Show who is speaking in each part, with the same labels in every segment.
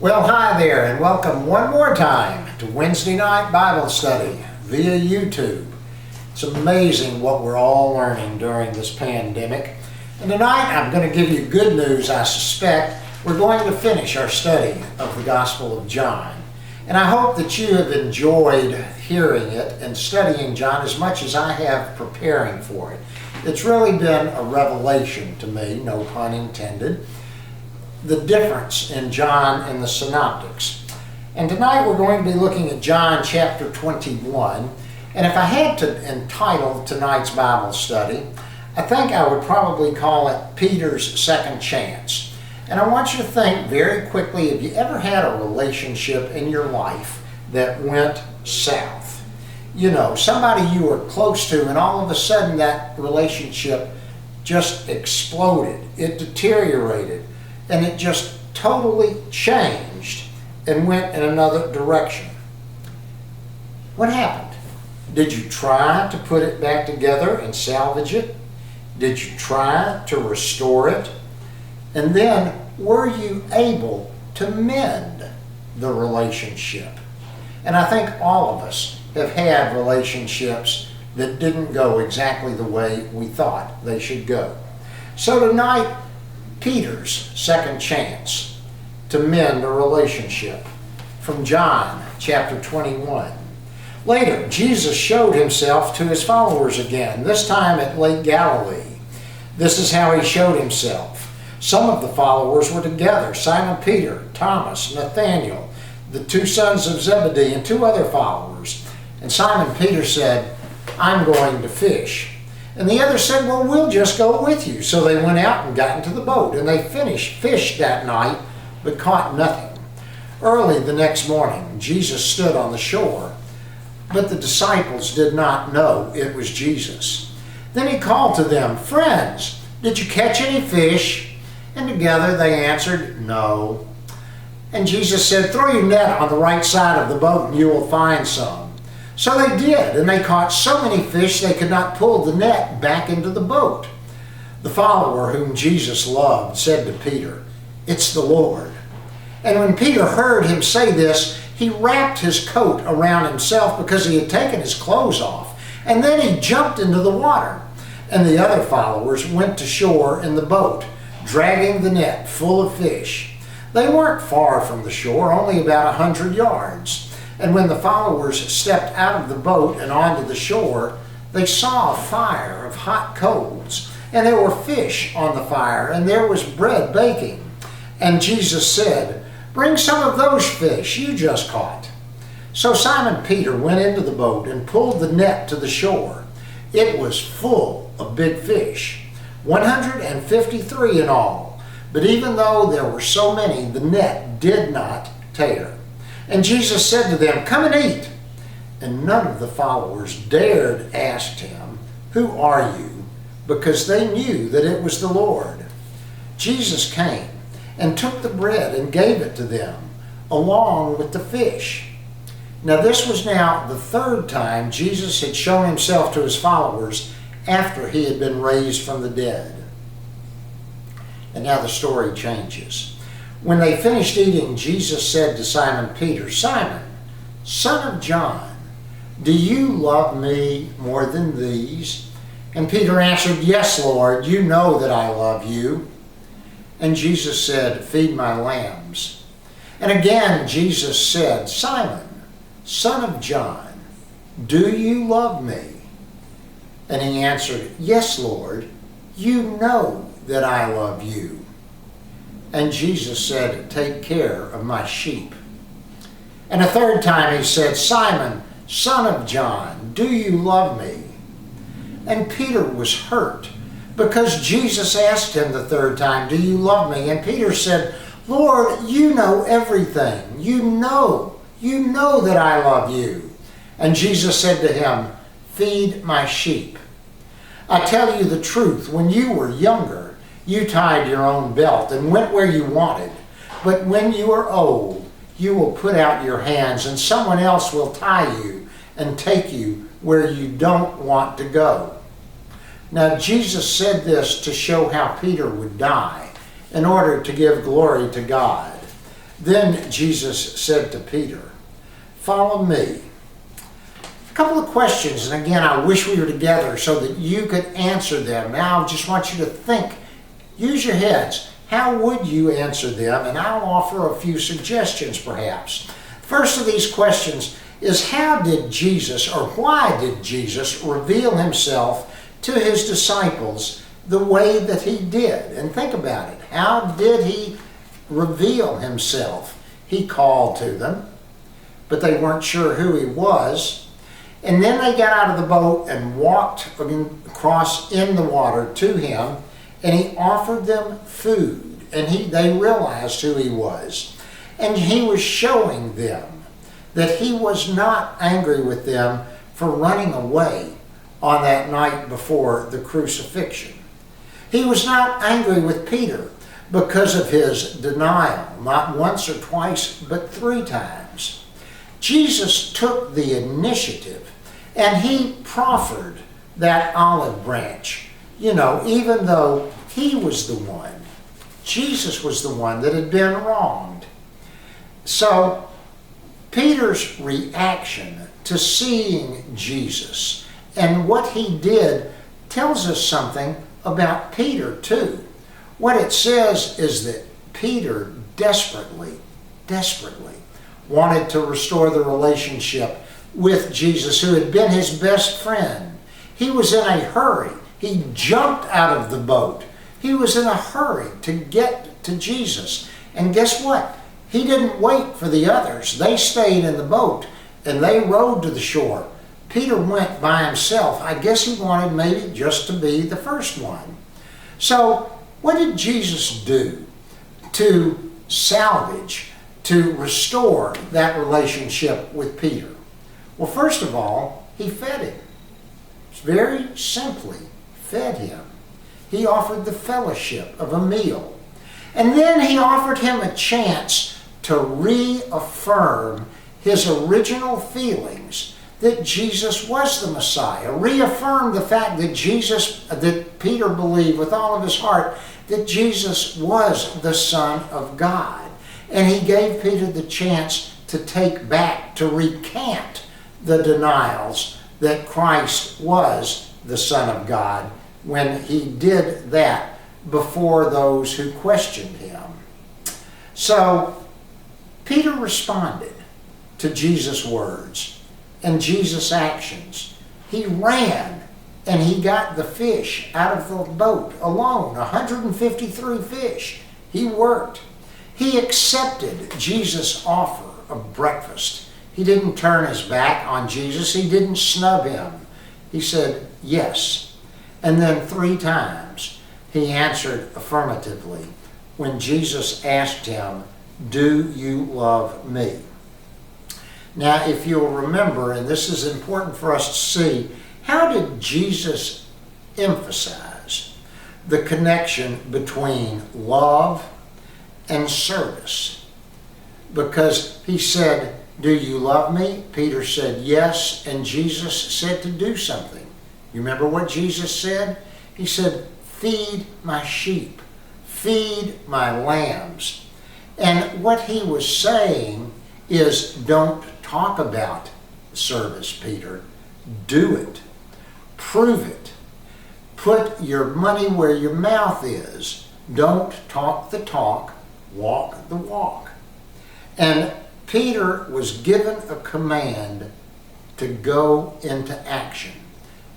Speaker 1: Well, hi there, and welcome one more time to Wednesday Night Bible Study via YouTube. It's amazing what we're all learning during this pandemic. And tonight I'm going to give you good news. I suspect we're going to finish our study of the Gospel of John. And I hope that you have enjoyed hearing it and studying John as much as I have preparing for it. It's really been a revelation to me, no pun intended, the difference in John and the Synoptics. And tonight we're going to be looking at John chapter 21. And if I had to entitle tonight's Bible study, I think I would probably call it Peter's Second Chance. And I want you to think very quickly, have you ever had a relationship in your life that went south? You know, somebody you were close to, and all of a sudden that relationship just exploded. It deteriorated. And it just totally changed and went in another direction. What happened? Did you try to put it back together and salvage it? Did you try to restore it? And then, were you able to mend the relationship? And I think all of us have had relationships that didn't go exactly the way we thought they should go. So tonight, Peter's second chance to mend a relationship from John chapter 21. Later, Jesus showed himself to his followers again, this time at Lake Galilee. This is how he showed himself. Some of the followers were together: Simon Peter, Thomas, Nathanael, the two sons of Zebedee, and two other followers. And Simon Peter said, "I'm going to fish." And the others said, "Well, we'll just go with you." So they went out and got into the boat, and they fished that night, but caught nothing. Early the next morning, Jesus stood on the shore, but the disciples did not know it was Jesus. Then he called to them, "Friends, did you catch any fish?" And together they answered, "No." And Jesus said, "Throw your net on the right side of the boat, and you will find some." So they did, and they caught so many fish they could not pull the net back into the boat. The follower whom Jesus loved said to Peter, "It's the Lord." And when Peter heard him say this, he wrapped his coat around himself because he had taken his clothes off, and then he jumped into the water. And the other followers went to shore in the boat, dragging the net full of fish. They weren't far from the shore, only about 100 yards. And when the followers stepped out of the boat and onto the shore, they saw a fire of hot coals, and there were fish on the fire, and there was bread baking. And Jesus said, "Bring some of those fish you just caught." So Simon Peter went into the boat and pulled the net to the shore. It was full of big fish, 153 in all. But even though there were so many, the net did not tear. And Jesus said to them, "Come and eat." And none of the followers dared ask him, "Who are you?" because they knew that it was the Lord. Jesus came and took the bread and gave it to them, along with the fish. Now this was now the third time Jesus had shown himself to his followers after he had been raised from the dead. And now the story changes. When they finished eating, Jesus said to Simon Peter, "Simon, son of John, do you love me more than these?" And Peter answered, "Yes, Lord, you know that I love you." And Jesus said, "Feed my lambs." And again Jesus said, "Simon, son of John, do you love me?" And he answered, "Yes, Lord, you know that I love you." And Jesus said, "Take care of my sheep." And a third time he said, "Simon, son of John, do you love me?" And Peter was hurt because Jesus asked him the third time, "Do you love me?" And Peter said, "Lord, you know everything. You know that I love you." And Jesus said to him, "Feed my sheep. I tell you the truth, when you were younger, you tied your own belt and went where you wanted. But when you are old, you will put out your hands and someone else will tie you and take you where you don't want to go." Now Jesus said this to show how Peter would die in order to give glory to God. Then Jesus said to Peter, "Follow me." A couple of questions, and again, I wish we were together so that you could answer them. Now, I just want you to think. Use your heads. How would you answer them? And I'll offer a few suggestions, perhaps. First of these questions is, how did Jesus, or why did Jesus, reveal himself to his disciples the way that he did? And think about it. How did he reveal himself? He called to them, but they weren't sure who he was. And then they got out of the boat and walked across in the water to him, and he offered them food, and they realized who he was. And he was showing them that he was not angry with them for running away on that night before the crucifixion. He was not angry with Peter because of his denial, not once or twice, but 3 times. Jesus took the initiative and he proffered that olive branch, even though he was the one. Jesus was the one that had been wronged. So Peter's reaction to seeing Jesus and what he did tells us something about Peter too. What it says is that Peter desperately wanted to restore the relationship with Jesus, who had been his best friend. He was in a hurry. He jumped out of the boat. He was in a hurry to get to Jesus. And guess what? He didn't wait for the others. They stayed in the boat and they rowed to the shore. Peter went by himself. I guess he wanted maybe just to be the first one. So what did Jesus do to salvage, to restore that relationship with Peter? Well, first of all, he fed him. Very simply fed him. He offered the fellowship of a meal. And then he offered him a chance to reaffirm his original feelings that Jesus was the Messiah. Reaffirm the fact that Peter believed with all of his heart that Jesus was the Son of God. And he gave Peter the chance to take back, to recant the denials that Christ was the Son of God when he did that before those who questioned him. So Peter responded to Jesus' words and Jesus' actions. He ran and he got the fish out of the boat alone, 153 fish. He worked. He accepted Jesus' offer of breakfast. He didn't turn his back on Jesus. He didn't snub him. He said yes. And then 3 times he answered affirmatively when Jesus asked him, "Do you love me?" Now, if you'll remember, and this is important for us to see, how did Jesus emphasize the connection between love and service? Because he said, "Do you love me?" Peter said yes, and Jesus said to do something. You remember what Jesus said? He said, "Feed my sheep, feed my lambs." And what he was saying is, don't talk about service, Peter. Do it. Prove it. Put your money where your mouth is. Don't talk the talk, walk the walk. And Peter was given a command to go into action,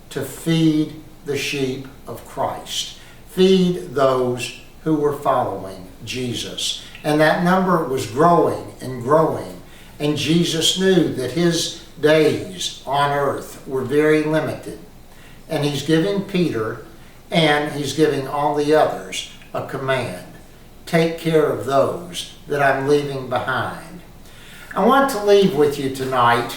Speaker 1: to feed the sheep of Christ, feed those who were following Jesus. And that number was growing and growing. And Jesus knew that his days on earth were very limited. And he's giving Peter and he's giving all the others a command. Take care of those that I'm leaving behind. I want to leave with you tonight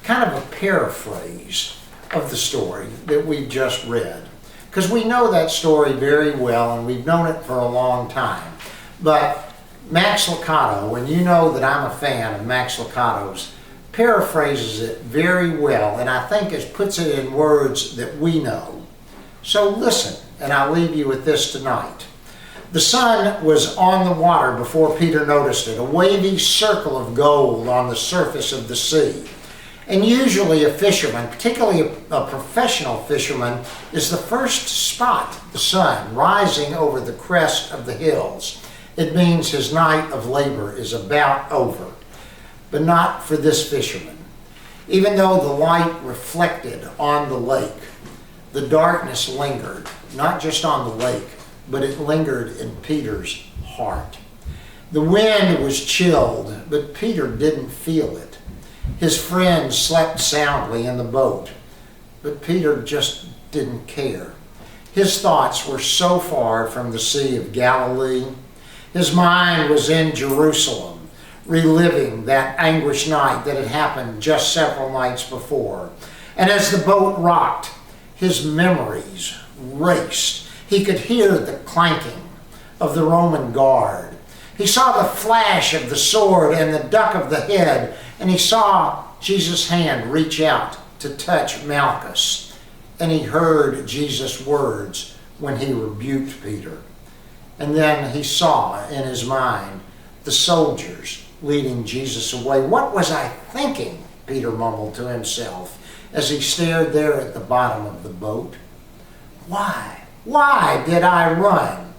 Speaker 1: kind of a paraphrase of the story that we've just read. Because we know that story very well and we've known it for a long time. But Max Lucado, and you know that I'm a fan of Max Lucado's, paraphrases it very well, and I think it puts it in words that we know. So listen, and I'll leave you with this tonight. The sun was on the water before Peter noticed it, a wavy circle of gold on the surface of the sea. And usually a fisherman, particularly a professional fisherman, is the first to spot the sun rising over the crest of the hills. It means his night of labor is about over. But not for this fisherman. Even though the light reflected on the lake, the darkness lingered, not just on the lake, but it lingered in Peter's heart. The wind was chilled, but Peter didn't feel it. His friends slept soundly in the boat, but Peter just didn't care. His thoughts were so far from the Sea of Galilee. His mind was in Jerusalem, reliving that anguished night that had happened just several nights before. And as the boat rocked, his memories raced. He could hear the clanking of the Roman guard. He saw the flash of the sword and the duck of the head, and he saw Jesus' hand reach out to touch Malchus. And he heard Jesus' words when he rebuked Peter. And then he saw in his mind the soldiers leading Jesus away. What was I thinking? Peter mumbled to himself as he stared there at the bottom of the boat. Why did I run?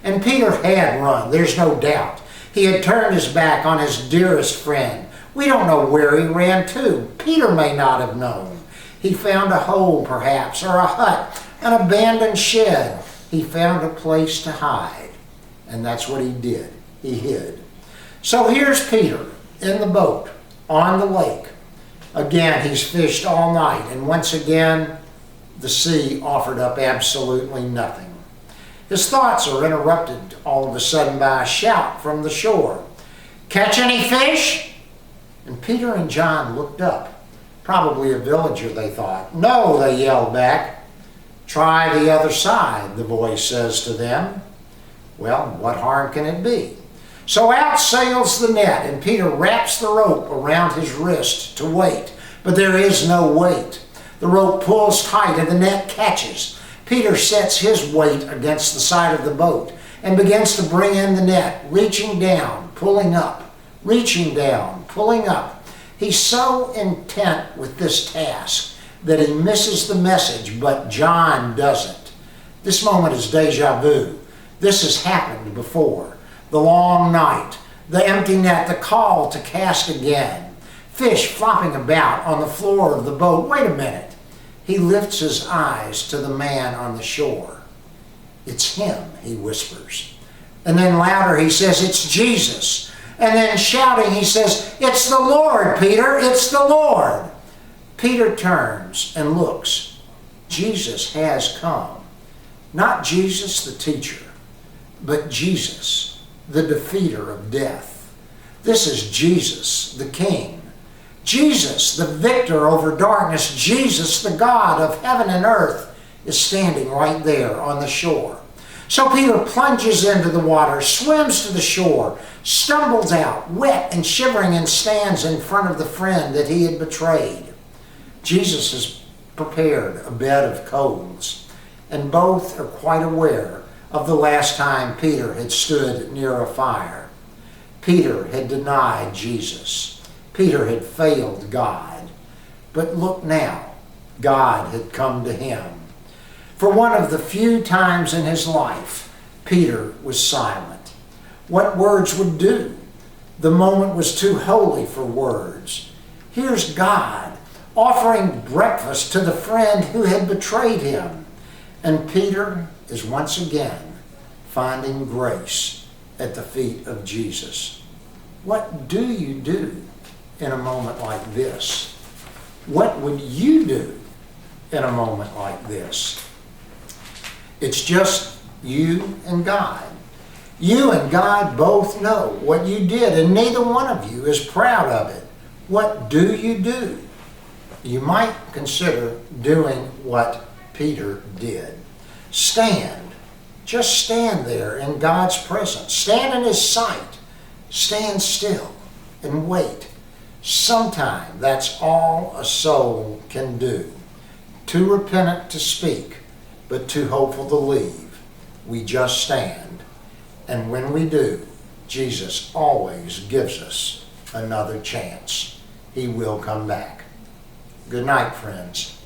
Speaker 1: And Peter had run, there's no doubt. He had turned his back on his dearest friend. We don't know where he ran to. Peter may not have known. He found a hole, perhaps, or a hut, an abandoned shed. He found a place to hide. And that's what he did. He hid. So here's Peter in the boat on the lake. Again, he's fished all night, and once again, the sea offered up absolutely nothing. His thoughts are interrupted all of a sudden by a shout from the shore. "Catch any fish?" And Peter and John looked up. Probably a villager, they thought. "No," they yelled back. "Try the other side," the voice says to them. Well, what harm can it be? So out sails the net, and Peter wraps the rope around his wrist to wait. But there is no weight. The rope pulls tight and the net catches. Peter sets his weight against the side of the boat and begins to bring in the net, reaching down, pulling up, reaching down, pulling up. He's so intent with this task that he misses the message, but John doesn't. This moment is deja vu. This has happened before. The long night, the empty net, the call to cast again. Fish flopping about on the floor of the boat. Wait a minute. He lifts his eyes to the man on the shore. "It's him," he whispers. And then louder he says, "It's Jesus." And then shouting he says, "It's the Lord, Peter, it's the Lord." Peter turns and looks. Jesus has come. Not Jesus the teacher, but Jesus, the defeater of death. This is Jesus, the King. Jesus, the victor over darkness. Jesus, the God of heaven and earth, is standing right there on the shore. So Peter plunges into the water, swims to the shore, stumbles out, wet and shivering, and stands in front of the friend that he had betrayed. Jesus has prepared a bed of coals, and both are quite aware of the last time Peter had stood near a fire. Peter had denied Jesus. Peter had failed God. But look now, God had come to him. For one of the few times in his life, Peter was silent. What words would do? The moment was too holy for words. Here's God offering breakfast to the friend who had betrayed him. And Peter is once again finding grace at the feet of Jesus. What do you do in a moment like this? What would you do in a moment like this? It's just you and God. You and God both know what you did, and neither one of you is proud of it. What do? You might consider doing what Peter did. Stand. Just stand there in God's presence. Stand in His sight. Stand still and wait. Sometime that's all a soul can do. Too repentant to speak, but too hopeful to leave. We just stand. And when we do, Jesus always gives us another chance. He will come back. Good night, friends.